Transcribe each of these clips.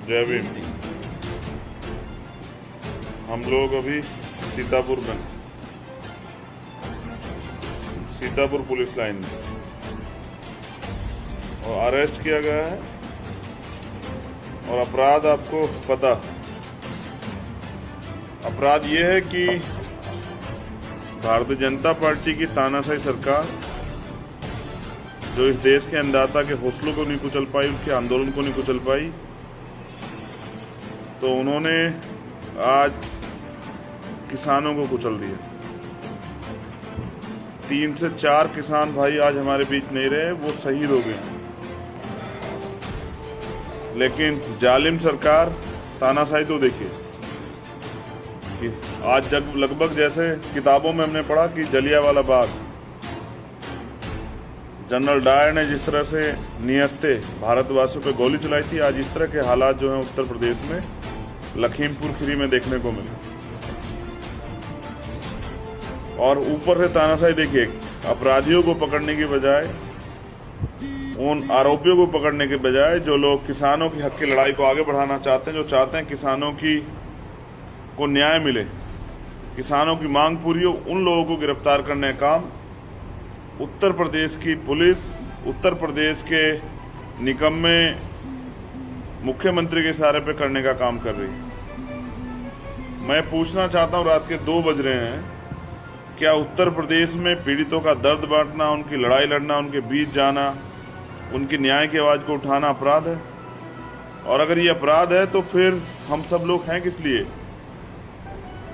जय भीम। हम लोग अभी सीतापुर पुलिस लाइन में और अरेस्ट किया गया है। और अपराध आपको पता, अपराध ये है कि भारतीय जनता पार्टी की तानाशाही सरकार जो इस देश के अन्नदाता के हौसलों को नहीं कुचल पाई, उसके आंदोलन को नहीं कुचल पाई, तो उन्होंने आज किसानों को कुचल दिया। 3 से 4 किसान भाई आज हमारे बीच नहीं रहे, वो शहीद हो गए। लेकिन जालिम सरकार तानाशाही तो देखिए कि आज जब लगभग जैसे किताबों में हमने पढ़ा कि जलियांवाला बाग, जनरल डायर ने जिस तरह से निहत्थे भारतवासियों पे गोली चलाई थी, आज इस तरह के हालात जो हैं उत्तर प्रदेश में लखीमपुर खीरी में देखने को मिले। और ऊपर से तानाशाही देखिए, अपराधियों को पकड़ने की बजाय, उन आरोपियों को पकड़ने के बजाय जो लोग किसानों की हक की लड़ाई को आगे बढ़ाना चाहते हैं, जो चाहते हैं किसानों को न्याय मिले, किसानों की मांग पूरी हो, उन लोगों को गिरफ्तार करने का काम उत्तर प्रदेश की पुलिस, उत्तर प्रदेश के निकम्मे मुख्यमंत्री के इशारे पे करने का काम कर रही है। मैं पूछना चाहता हूँ, रात के 2 बज रहे हैं, क्या उत्तर प्रदेश में पीड़ितों का दर्द बांटना, उनकी लड़ाई लड़ना, उनके बीच जाना, उनकी न्याय की आवाज़ को उठाना अपराध है? और अगर ये अपराध है तो फिर हम सब लोग हैं किस लिए?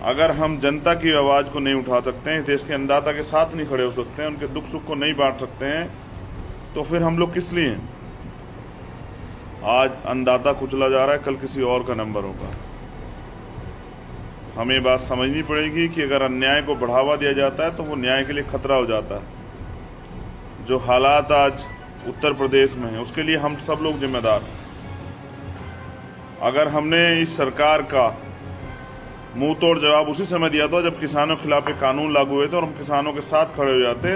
अगर हम जनता की आवाज़ को नहीं उठा सकते हैं, देश के अन्नदाता के साथ नहीं खड़े हो सकते हैं, उनके दुख सुख को नहीं बांट सकते हैं, तो फिर हम लोग किस लिए हैं? आज अन्नदाता कुचला जा रहा है, कल किसी और का नंबर होगा। हमें बात समझनी पड़ेगी कि अगर अन्याय को बढ़ावा दिया जाता है तो वो न्याय के लिए खतरा हो जाता है। जो हालात आज उत्तर प्रदेश में हैं उसके लिए हम सब लोग जिम्मेदार हैं। अगर हमने इस सरकार का मुंह तोड़ जवाब उसी समय दिया था जब किसानों के खिलाफ कानून लागू हुए थे और हम किसानों के साथ खड़े हो जाते,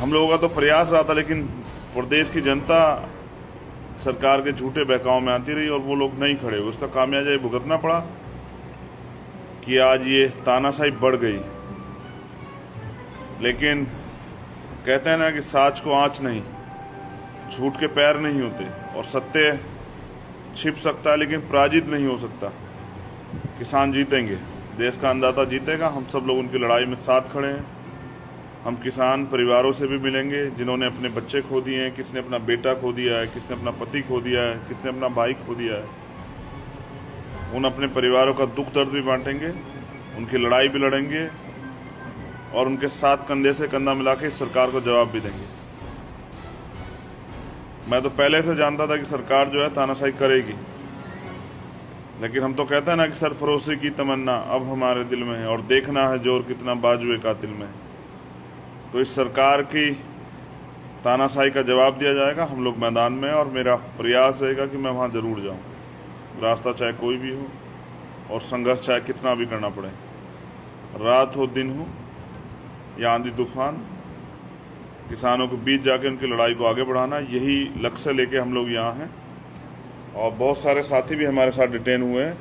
हम लोगों का तो प्रयास रहा था, लेकिन प्रदेश की जनता सरकार के झूठे बहकाव में आती रही और वो लोग नहीं खड़े हुए। उसका खामियाजा भुगतना पड़ा कि आज ये तानाशाही बढ़ गई। लेकिन कहते हैं ना कि साच को आंच नहीं, झूठ के पैर नहीं होते, और सत्य छिप सकता है लेकिन पराजित नहीं हो सकता। किसान जीतेंगे, देश का अन्नदाता जीतेगा। हम सब लोग उनकी लड़ाई में साथ खड़े हैं। हम किसान परिवारों से भी मिलेंगे जिन्होंने अपने बच्चे खो दिए हैं, किसने अपना बेटा खो दिया है, किसने अपना पति खो दिया है, किसने अपना भाई खो दिया है। उन अपने परिवारों का दुख दर्द भी बांटेंगे, उनकी लड़ाई भी लड़ेंगे और उनके साथ कंधे से कंधा मिला के इस सरकार को जवाब भी देंगे। मैं तो पहले से जानता था कि सरकार जो है तानाशाही करेगी, लेकिन हम तो कहते हैं ना कि सरफरोशी की तमन्ना अब हमारे दिल में है और देखना है जोर कितना बाजुए कातिल में। तो इस सरकार की तानाशाही का जवाब दिया जाएगा। हम लोग मैदान में हैं और मेरा प्रयास रहेगा कि मैं वहाँ ज़रूर जाऊँ, रास्ता चाहे कोई भी हो और संघर्ष चाहे कितना भी करना पड़े, रात हो दिन हो या आंधी तूफान, किसानों के बीच जाके उनकी लड़ाई को आगे बढ़ाना, यही लक्ष्य लेके हम लोग यहाँ हैं। और बहुत सारे साथी भी हमारे साथ डिटेन हुए हैं,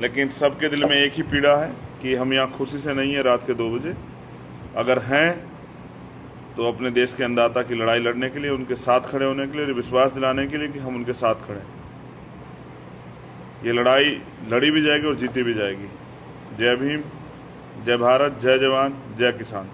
लेकिन सबके दिल में एक ही पीड़ा है कि हम यहाँ खुशी से नहीं है रात के 2 बजे। अगर हैं तो अपने देश के अन्नदाता की लड़ाई लड़ने के लिए, उनके साथ खड़े होने के लिए, विश्वास दिलाने के लिए कि हम उनके साथ खड़े हैं। ये लड़ाई लड़ी भी जाएगी और जीती भी जाएगी। जय भीम, जय भारत, जय जवान, जय किसान।